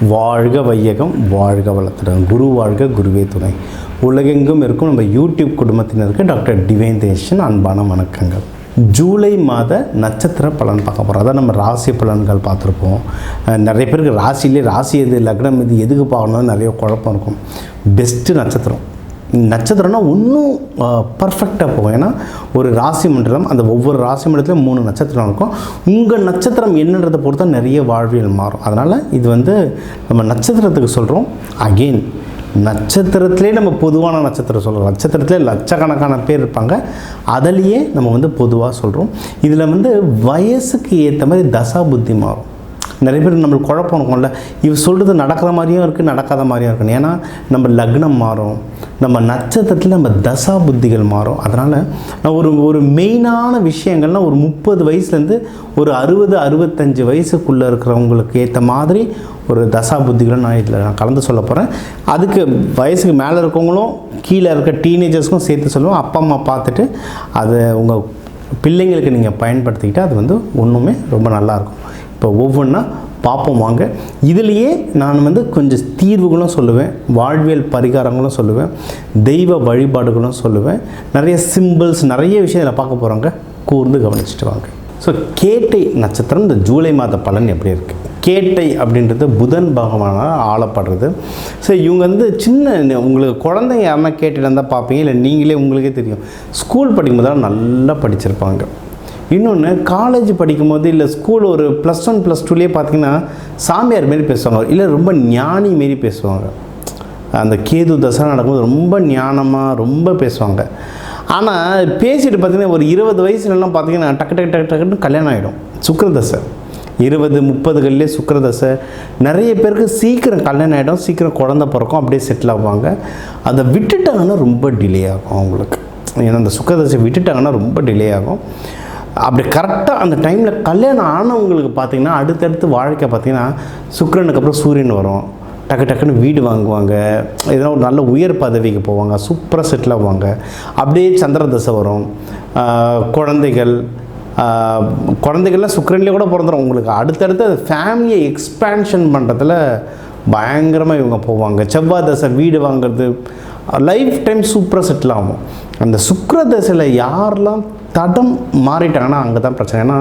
வாழ்க வையகம், வாழ்க வளத்துடன். குரு வாழ்க, குருவே துணை. உலகெங்கும் இருக்கும் நம்ம யூடியூப் குடும்பத்தினருக்கு டாக்டர் டிவைன் தேஷன் அன்பான வணக்கங்கள். ஜூலை மாத நட்சத்திர பலன் பார்க்க போகிறோம். அதான் நம்ம ராசி பலன்கள் பார்த்துருப்போம். நிறைய பேருக்கு ராசி எது, லக்னம் இது, எதுக்கு பார்க்கணும்னு நிறைய குழப்பம் இருக்கும். பெஸ்ட்டு நட்சத்திரம்னா இன்னும் பர்ஃபெக்டாக போகும். ஏன்னா ஒரு ராசி மண்டலம், அந்த ஒவ்வொரு ராசி மண்டலத்துலையும் 3 நட்சத்திரம் இருக்கும். உங்கள் நட்சத்திரம் என்னன்றதை பொறுத்தா நிறைய வாழ்வியல் மாறும். அதனால் இது நம்ம நட்சத்திரத்துக்கு சொல்கிறோம். அகெயின் நட்சத்திரத்திலே நம்ம பொதுவான நட்சத்திரம் சொல்கிறோம். நட்சத்திரத்திலே லட்சக்கணக்கான பேர் இருப்பாங்க. அதிலேயே நம்ம பொதுவாக சொல்கிறோம். இதில் வயசுக்கு ஏற்ற மாதிரி தசா புத்தி மாறும். நிறைய பேர் நம்மளுக்கு குழப்பம் இருக்கும்ல, இவ சொல்கிறது நடக்கிற மாதிரியும் இருக்குது, நடக்காத மாதிரியும் இருக்குது. ஏன்னா நம்ம லக்னம் மாறும், நம்ம நட்சத்திரத்தில் நம்ம தசா புத்திகள் மாறும். அதனால் நான் ஒரு மெயினான விஷயங்கள்னால் ஒரு 30 வயசுலேருந்து ஒரு 60-65 வயசுக்குள்ளே இருக்கிறவங்களுக்கு ஏற்ற மாதிரி ஒரு தசா புத்திகளை நான் கலந்து சொல்ல போகிறேன். அதுக்கு வயசுக்கு மேலே இருக்கவங்களும் கீழே இருக்க டீனேஜர்ஸ்க்கும் சேர்த்து சொல்லுவோம். அப்பா அம்மா பார்த்துட்டு அதை உங்கள் பிள்ளைங்களுக்கு நீங்கள் பயன்படுத்திக்கிட்டால் அது ஒன்றுமே ரொம்ப நல்லாயிருக்கும். இப்போ ஒவ்வொன்றா பார்ப்போம் வாங்க. இதுலேயே நான் கொஞ்சம் தீர்வுகளும் சொல்லுவேன், வாழ்வியல் பரிகாரங்களும் சொல்லுவேன், தெய்வ வழிபாடுகளும் சொல்லுவேன். நிறைய சிம்பிள்ஸ், நிறைய விஷயம் இதில் பார்க்க போகிறாங்க. கூர்ந்து கவனிச்சுட்டு வாங்க. ஸோ கேட்டை நட்சத்திரம் இந்த ஜூலை மாத பலன் எப்படி இருக்குது? கேட்டை அப்படின்றது புதன் பகவானால் ஆளப்படுறது. ஸோ இவங்க சின்ன உங்களுக்கு குழந்தைங்க யாருன்னா கேட்டுட்டு இருந்தால் பார்ப்பீங்க, இல்லை நீங்களே உங்களுக்கே தெரியும். ஸ்கூல் படிக்கும்போதெல்லாம் நல்லா படிச்சிருப்பாங்க. இன்னொன்று காலேஜ் படிக்கும்போது இல்லை ஸ்கூல் ஒரு +1 +2லேயே பார்த்திங்கன்னா சாமியார் மாரி பேசுவாங்க, இல்லை ரொம்ப ஞானி மாரி பேசுவாங்க. அந்த கேது தசை நடக்கும்போது ரொம்ப ஞானமாக ரொம்ப பேசுவாங்க. ஆனால் பேசிட்டு பார்த்திங்கன்னா ஒரு 20 வயசுலலாம் பார்த்திங்கன்னா டக்குன்னு கல்யாணம் ஆகிடும். சுக்கிரதசை 20-30களிலே சுக்கிரதசை. நிறைய பேருக்கு சீக்கிரம் கல்யாணம் ஆகிடும், சீக்கிரம் குழந்தை பிறக்கும், அப்படியே செட்டில் ஆகுவாங்க. அதை விட்டுட்டாங்கன்னா ரொம்ப டிலே ஆகும் அவங்களுக்கு. ஏன்னா அந்த சுக்கிரதசை விட்டுட்டாங்கன்னா ரொம்ப டிலே ஆகும். அப்படி கரெக்டாக அந்த டைமில் கல்யாணம் ஆனவங்களுக்கு பார்த்திங்கன்னா அடுத்தடுத்து வாழ்க்கை பார்த்திங்கன்னா சுக்கிரனுக்கு அப்புறம் சூரியன் வரும். டக்குன்னு வீடு வாங்குவாங்க, எதனா ஒரு நல்ல உயர் பதவிக்கு போவாங்க, சூப்பராக செட்டில் ஆகுவாங்க. அப்படியே சந்திர தசை வரும். குழந்தைகள்லாம் சுக்கிரன்லேயே கூட பிறந்துடும். உங்களுக்கு அடுத்தடுத்து ஃபேமிலியை எக்ஸ்பேன்ஷன் பண்ணுறதுல பயங்கரமாக இவங்க போவாங்க. செவ்வாய் தசை வீடு வாங்குறது, லைஃப் டைம் சூப்பராக செட்டில் ஆகும். அந்த சுக்கிர தசையில் யாரெல்லாம் தடம் மாறிட்டாங்கன்னா அங்கே தான் பிரச்சனை. ஏன்னா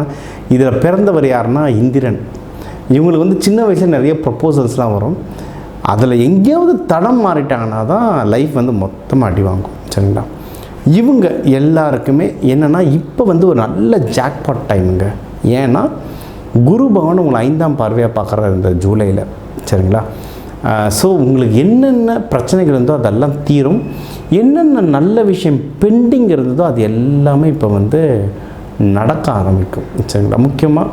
இதில் பிறந்தவர் யாருன்னா இந்திரன். இவங்களுக்கு சின்ன வயசில் நிறைய ப்ரப்போசல்ஸ்லாம் வரும். அதில் எங்கேயாவது தடம் மாறிட்டாங்கன்னா தான் லைஃப் மொத்தமாக அடி வாங்கும். சரிங்களா? இவங்க எல்லாருக்குமே என்னென்னா இப்போ ஒரு நல்ல ஜாக்பாட் டைமுங்க. ஏன்னா குரு பகவான் உங்களை 5ஆம் பார்வையாக பார்க்குற இந்த ஜூலையில். சரிங்களா? ஸோ உங்களுக்கு என்னென்ன பிரச்சனைகள் இருந்தோ அதெல்லாம் தீரும். என்னென்ன நல்ல விஷயம் பெண்டிங் இருந்ததோ அது எல்லாமே இப்போ நடக்க ஆரம்பிக்கும். சரிங்களா? முக்கியமாக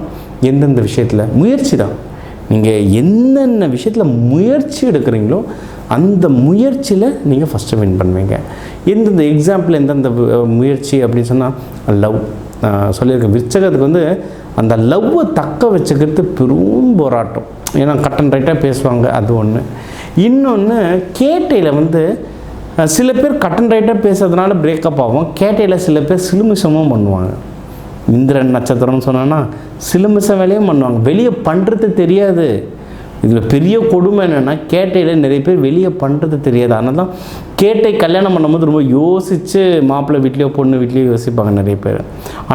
எந்தெந்த விஷயத்தில் முயற்சி தான். நீங்கள் என்னென்ன விஷயத்தில் முயற்சி எடுக்கிறீங்களோ அந்த முயற்சியில் நீங்கள் ஃபஸ்ட்டு வின் பண்ணுவீங்க. எந்தெந்த எக்ஸாம்பிள் எந்தெந்த முயற்சி அப்படின்னு சொன்னால் லவ் சொல்லியிருக்கேன். விருச்சகத்துக்கு அந்த லவ்வை தக்க வச்சுக்கிறது பெரும் போராட்டம். ஏன்னா கட்டன் ரைட்டாக பேசுவாங்க, அது ஒன்று. இன்னொன்று கேட்டையில் சில பேர் கட்டன் ரைட்டாக பேசுறதுனால பிரேக்கப் ஆகும். கேட்டையில் சில பேர் சிலுமிசமும் பண்ணுவாங்க. இந்திரன் நட்சத்திரம்னு சொன்னோன்னா சிலுமிச வேலையும் பண்ணுவாங்க. வெளியே பண்ணுறது தெரியாது. இதில் பெரிய கொடுமை என்னென்னா கேட்டையில் நிறைய பேர் வெளியே பண்ணுறது தெரியாது. அதனால தான் கேட்டை கல்யாணம் பண்ணும்போது ரொம்ப யோசித்து மாப்பிள்ளை வீட்லேயோ பொண்ணு வீட்லேயோ யோசிப்பாங்க நிறைய பேர்.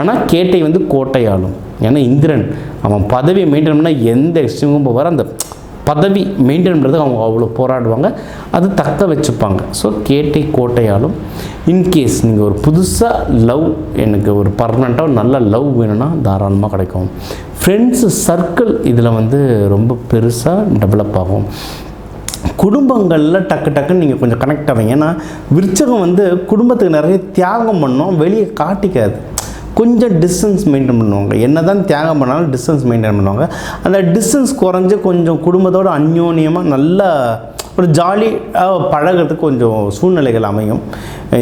ஆனால் கேட்டை கோட்டையாளும். ஏன்னா இந்திரன் அவன் பதவியை மெயின்டைன் பண்ணால் எந்த எக்ஸ்ட்ரீமும் போவார். அந்த பதவி மெயின்டைன் பண்ணுறதுக்கு அவங்க அவ்வளோ போராடுவாங்க, அது தக்க வச்சுப்பாங்க. ஸோ கேட்டை கோட்டையாலும். இன்கேஸ் நீங்கள் ஒரு புதுசாக லவ், எனக்கு ஒரு பர்மனெண்ட்டாக நல்ல லவ் வேணும்னா தாராளமாக கிடைக்கும். ஃப்ரெண்ட்ஸு சர்க்கிள் இதில் ரொம்ப பெருசாக டெவலப் ஆகும். குடும்பங்களில் டக்குன்னு நீங்கள் கொஞ்சம் கனெக்ட் ஆவீங்க. ஏன்னா விருச்சகம் குடும்பத்துக்கு நிறைய தியாகம் பண்ணோம், வெளியே காட்டிக்காது. கொஞ்சம் டிஸ்டன்ஸ் மெயின்டைன் பண்ணுவாங்க. என்ன தான் தியாகம் பண்ணாலும் டிஸ்டன்ஸ் மெயின்டைன் பண்ணுவாங்க. அந்த டிஸ்டன்ஸ் குறைஞ்சி கொஞ்சம் குடும்பத்தோடு அந்யோன்யமாக நல்லா ஒரு ஜாலியாக பழகிறதுக்கு கொஞ்சம் சூழ்நிலைகள் அமையும்.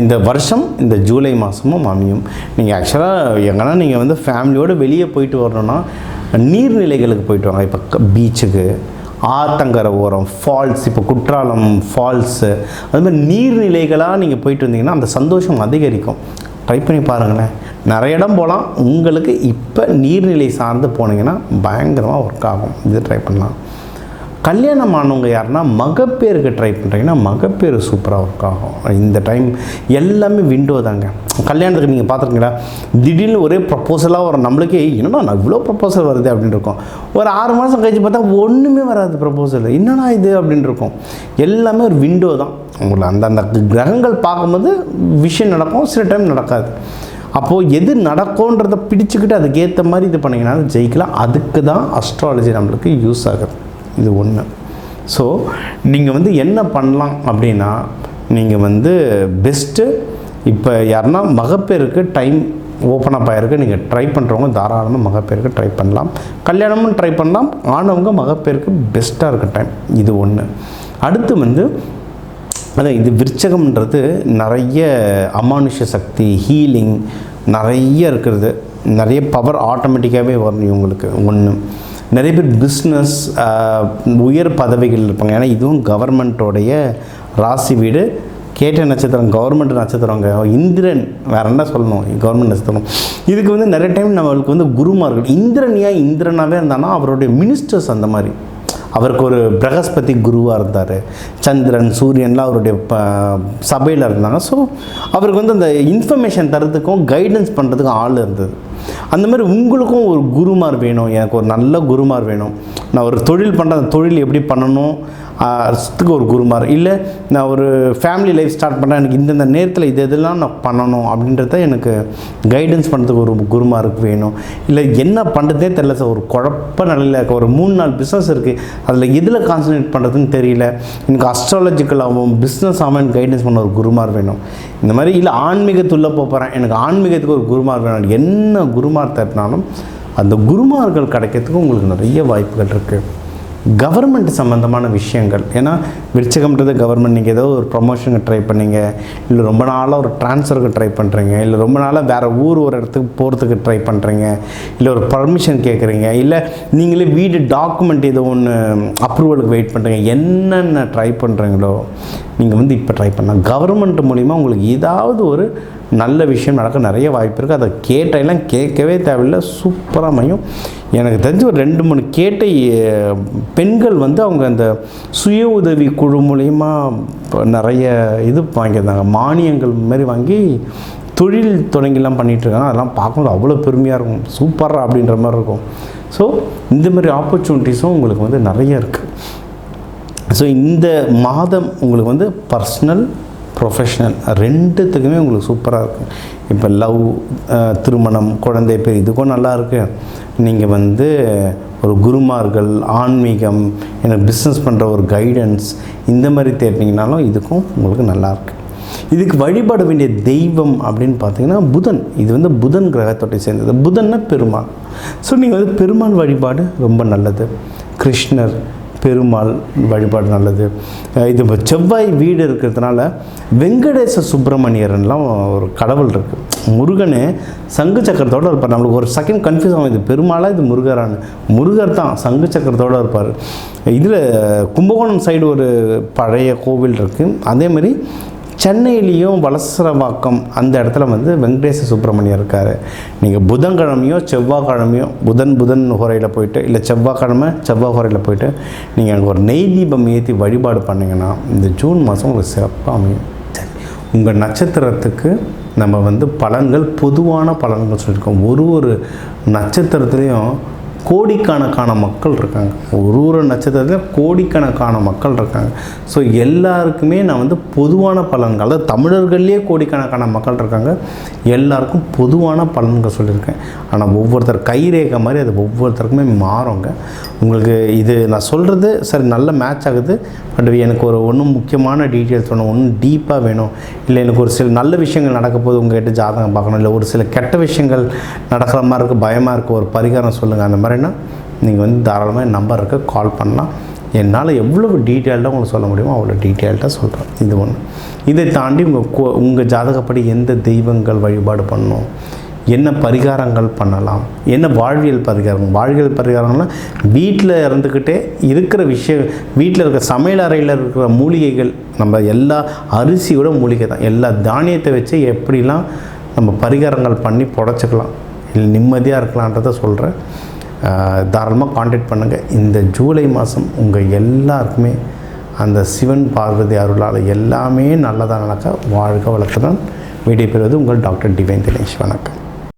இந்த வருஷம் இந்த ஜூலை மாதமும் அமையும். நீங்கள் ஆக்சுவலாக எங்கன்னா நீங்கள் ஃபேமிலியோடு வெளியே போயிட்டு வரணுன்னா நீர்நிலைகளுக்கு போயிட்டு வாங்க. இப்போ பீச்சுக்கு, ஆத்தங்கரை ஓரம், ஃபால்ஸ், இப்போ குற்றாலம் ஃபால்ஸு, அதுமாதிரி நீர்நிலைகளாக நீங்கள் போயிட்டு வந்தீங்கன்னா அந்த சந்தோஷம் அதிகரிக்கும். ட்ரை பண்ணி பாருங்களேன். நிறைய இடம் போகலாம். உங்களுக்கு இப்போ நீர்நிலை சார்ந்து போனீங்கன்னா பயங்கரமாக ஒர்க் ஆகும். இது ட்ரை பண்ணலாம். கல்யாணம் ஆனவங்க யாருன்னா மகப்பேருக்கு ட்ரை பண்ணுறீங்கன்னா மகப்பேறு சூப்பராக ஒர்க் ஆகும். இந்த டைம் எல்லாமே விண்டோ தாங்க. கல்யாணத்துக்கு நீங்கள் பார்த்துருக்கீங்களா, திடீர்னு ஒரே ப்ரப்போசலாக வரும். நம்மளுக்கே என்னடா நான் இவ்வளோ ப்ரப்போசல் வருது அப்படின்னு இருக்கும். ஒரு 6 மாதம் கழிச்சு பார்த்தா ஒன்றுமே வராது ப்ரப்போசல், என்னடா இது அப்படின்னு இருக்கும். எல்லாமே ஒரு விண்டோ தான். உங்களை அந்த கிரகங்கள் பார்க்கும்போது விஷயம் நடக்கும், சில டைம் நடக்காது. அப்போது எது நடக்கும்ன்றதை பிடிச்சிக்கிட்டு அதுக்கேற்ற மாதிரி இது பண்ணிங்கன்னா ஜெயிக்கலாம். அதுக்கு தான் அஸ்ட்ராலஜி நம்மளுக்கு யூஸ் ஆகுது. இது ஒன்று. ஸோ நீங்கள் என்ன பண்ணலாம் அப்படின்னா, நீங்கள் பெஸ்ட்டு இப்போ யாருன்னா மகப்பேருக்கு டைம் ஓப்பன் அப் ஆகிருக்கு, நீங்கள் ட்ரை பண்ணுறவங்க தாராளமாக மகப்பேருக்கு ட்ரை பண்ணலாம். கல்யாணமும் ட்ரை பண்ணலாம். ஆனவங்க மகப்பேருக்கு பெஸ்ட்டாக இருக்க டைம். இது ஒன்று. அடுத்து அதான் இது விருச்சகம்ன்றது நிறைய அமானுஷ சக்தி, ஹீலிங் நிறைய இருக்கிறது. நிறைய பவர் ஆட்டோமேட்டிக்காகவே வரும் இவங்களுக்கு. ஒன்று, நிறைய பேர் பிஸ்னஸ் உயர் பதவிகள் இருப்பாங்க. ஏன்னா இதுவும் கவர்மெண்ட்டோடைய ராசி வீடு. கேட்ட நட்சத்திரம் கவர்மெண்ட் நட்சத்திரங்க. இந்திரன் வேறு என்ன சொல்லணும், கவர்மெண்ட் நட்சத்திரம். இதுக்கு நிறைய டைம் நம்மளுக்கு குருமார்கள். இந்திரன் ஏன் இந்திரனாகவே இருந்தானா அவருடைய மினிஸ்டர்ஸ் அந்த மாதிரி. அவருக்கு ஒரு பிரகஸ்பதி குருவாக இருந்தார். சந்திரன் சூரியன்லாம் அவருடைய சபையில் இருந்தாங்க. ஸோ அவருக்கு அந்த இன்ஃபர்மேஷன் தரத்துக்கும் கைடன்ஸ் பண்ணுறதுக்கும் ஆள் இருந்தது. அந்த மாதிரி உங்களுக்கும் ஒரு குருமார் வேணும். எனக்கு ஒரு நல்ல குருமார் வேணும். நான் ஒரு தொழில் பண்ணுறேன், அந்த தொழில் எப்படி பண்ணணும் அதுக்கு ஒரு குருமார். இல்லை நான் ஒரு ஃபேமிலி லைஃப் ஸ்டார்ட் பண்ணுறேன், எனக்கு இந்தந்த நேரத்தில் இதெல்லாம் நான் பண்ணணும் அப்படின்றத எனக்கு கைடன்ஸ் பண்ணுறதுக்கு ஒரு குருமாருக்கு வேணும். இல்லை என்ன பண்ணுறதே தெரியல சார், ஒரு குழப்ப நிலையில் இருக்க, ஒரு 3-4 பிஸ்னஸ் இருக்குது, அதில் எதில் கான்சன்ட்ரேட் பண்ணுறதுன்னு தெரியல, எனக்கு அஸ்ட்ராலஜிக்கலாகவும் பிஸ்னஸ் ஆகும் கைடன்ஸ் பண்ண ஒரு குருமார் வேணும். இந்த மாதிரி இல்லை ஆன்மீகத்துள்ளே போகிறேன், எனக்கு ஆன்மீகத்துக்கு ஒரு குருமார் வேணும். என்ன குருமார் தட்டினாலும் அந்த குருமார்கள் கிடைக்கிறதுக்கு உங்களுக்கு நிறைய வாய்ப்புகள் இருக்குது. கவர்மெண்ட் சம்மந்தமான விஷயங்கள், ஏன்னா விருச்சகம்ன்றது கவர்மெண்ட். நீங்கள் ஏதோ ஒரு ப்ரொமோஷனுக்கு ட்ரை பண்ணீங்க, இல்லை ரொம்ப நாளாக ஒரு ட்ரான்ஸ்ஃபருக்கு ட்ரை பண்ணுறீங்க, இல்லை ரொம்ப நாளாக வேறு ஒரு இடத்துக்கு போகிறதுக்கு ட்ரை பண்ணுறீங்க, இல்லை ஒரு பர்மிஷன் கேட்குறீங்க, இல்லை நீங்களே வீடு டாக்குமெண்ட் ஏதோ ஒன்று அப்ரூவலுக்கு வெயிட் பண்ணுறீங்க, என்னென்ன ட்ரை பண்ணுறீங்களோ நீங்கள் இப்போ ட்ரை பண்ணலாம். கவர்மெண்ட் மூலிமா உங்களுக்கு ஏதாவது ஒரு நல்ல விஷயம் நடக்க நிறைய வாய்ப்பு இருக்குது. அதை கேட்டையெல்லாம் கேட்கவே தேவையில்லை, சூப்பராக அமையும். எனக்கு தெரிஞ்சு ஒரு 2-3 கேட்டை பெண்கள் அவங்க அந்த சுய உதவி குழு மூலிமா நிறைய இது வாங்கியிருந்தாங்க, மானியங்கள் மாதிரி வாங்கி தொழில் தொடங்கிலாம் பண்ணிகிட்ருக்காங்க. அதெல்லாம் பார்க்கும்போது அவ்வளோ பெருமையாக இருக்கும், சூப்பராக அப்படின்ற மாதிரி இருக்கும். ஸோ இந்த மாதிரி ஆப்பர்ச்சுனிட்டிஸும் உங்களுக்கு நிறைய இருக்குது. ஸோ இந்த மாதம் உங்களுக்கு பர்சனல் ப்ரொஃபஷ்னல் ரெண்டுத்துக்குமே உங்களுக்கு சூப்பராக இருக்கும். இப்போ லவ், திருமணம், குழந்தை பேர் இதுக்கும் நல்லாயிருக்கு. நீங்கள் ஒரு குருமார்கள், ஆன்மீகம், எனக்கு பிஸ்னஸ் பண்ணுற ஒரு கைடன்ஸ் இந்த மாதிரி தேடினீங்கனாலும் இதுக்கும் உங்களுக்கு நல்லாயிருக்கு. இதுக்கு வழிபட வேண்டிய தெய்வம் அப்படின்னு பார்த்தீங்கன்னா புதன். இது புதன் கிரகத்தோட்டை சேர்ந்தது. புதன்னா பெருமாள். ஸோ நீங்கள் பெருமாள் வழிபாடு ரொம்ப நல்லது. கிருஷ்ணர், பெருமாள் வழிபாடு நல்லது. இது செவ்வாய் வீடு இருக்கிறதுனால வெங்கடேச சுப்பிரமணியர்லாம் ஒரு கடவுள் இருக்குது. முருகனே சங்கு சக்கரத்தோடு இருப்பார். நம்மளுக்கு ஒரு செகண்ட் கன்ஃபியூஸ் ஆகும், இது பெருமாளா இது முருகரான்னு. முருகர் தான் சங்கு சக்கரத்தோடு இருப்பார். இதில் கும்பகோணம் சைடு ஒரு பழைய கோவில் இருக்குது. அதேமாதிரி சென்னையிலையும் வலசரவாக்கம் அந்த இடத்துல வெங்கடேச சுப்பிரமணியர் இருக்கார். நீங்கள் புதன்கிழமையோ செவ்வாய்க்கிழமையோ புதன் ஹோரையில் போயிட்டு, இல்லை செவ்வாய் ஹோரையில் போயிட்டு நீங்கள் அங்கே ஒரு நெய் தீபம் ஏற்றி வழிபாடு பண்ணிங்கன்னா இந்த ஜூன் மாதம் உங்களுக்கு சிறப்பாக அமையும். சரி, உங்கள் நட்சத்திரத்துக்கு நம்ம பலன்கள், பொதுவான பலன்கள் சொல்லியிருக்கோம். ஒரு நட்சத்திரத்துலேயும் கோடிக்கணக்கான மக்கள் இருக்காங்க. ஒரு நட்சத்திரத்தில் கோடிக்கணக்கான மக்கள் இருக்காங்க. ஸோ எல்லாருக்குமே நான் பொதுவான பலன்கள், அதாவது தமிழர்கள்லேயே கோடிக்கணக்கான மக்கள் இருக்காங்க, எல்லாருக்கும் பொதுவான பலன்கள் சொல்லியிருக்கேன். ஆனால் ஒவ்வொருத்தர் கைரேகை மாதிரி அது ஒவ்வொருத்தருக்குமே மாறுங்க. உங்களுக்கு இது நான் சொல்கிறது சரி நல்ல மேட்ச் ஆகுது, பட் எனக்கு ஒன்றும் முக்கியமான டீட்டெயில்ஸ் வேணும், ஒன்றும் டீப்பாக வேணும், இல்லை எனக்கு ஒரு சில நல்ல விஷயங்கள் நடக்க போது உங்கள்கிட்ட ஜாதகம் பார்க்கணும், இல்லை ஒரு சில கெட்ட விஷயங்கள் நடக்கிற மாதிரி இருக்குது, பயமாக இருக்குது, ஒரு பரிகாரம் சொல்லுங்கள், அந்த மாதிரினா நீங்கள் தாராளமாக என் நம்பர் இருக்குது, கால் பண்ணலாம். என்னால் எவ்வளோ டீட்டெயில்டாக உங்களுக்கு சொல்ல முடியுமோ அவ்வளோ டீட்டெயில்டாக சொல்கிறேன். இது ஒன்று. இதை தாண்டி உங்கள் ஜாதகப்படி எந்த தெய்வங்கள் வழிபாடு பண்ணணும், என்ன பரிகாரங்கள் பண்ணலாம், என்ன வாழ்வியல் பரிகாரங்கள்லாம் வீட்டில் இருந்துக்கிட்டே இருக்கிற விஷயம், வீட்டில் இருக்கிற சமையல் அறையில் இருக்கிற மூலிகைகள், நம்ம எல்லா அரிசியோட மூலிகை தான், எல்லா தானியத்தை வச்சு எப்படிலாம் நம்ம பரிகாரங்கள் பண்ணி புடச்சிக்கலாம், இல்லை நிம்மதியாக இருக்கலான்றதை சொல்கிறேன். தாராளமாக காண்டாக்ட் பண்ணுங்கள். இந்த ஜூலை மாதம் உங்கள் எல்லாருக்குமே அந்த சிவன் பார்வதி அருளால் எல்லாமே நல்லதாக நடக்க வாழ்க வளத்துடன் விடைபெறுவது உங்கள் டாக்டர் டிவைன் தினேஷ். வணக்கம்.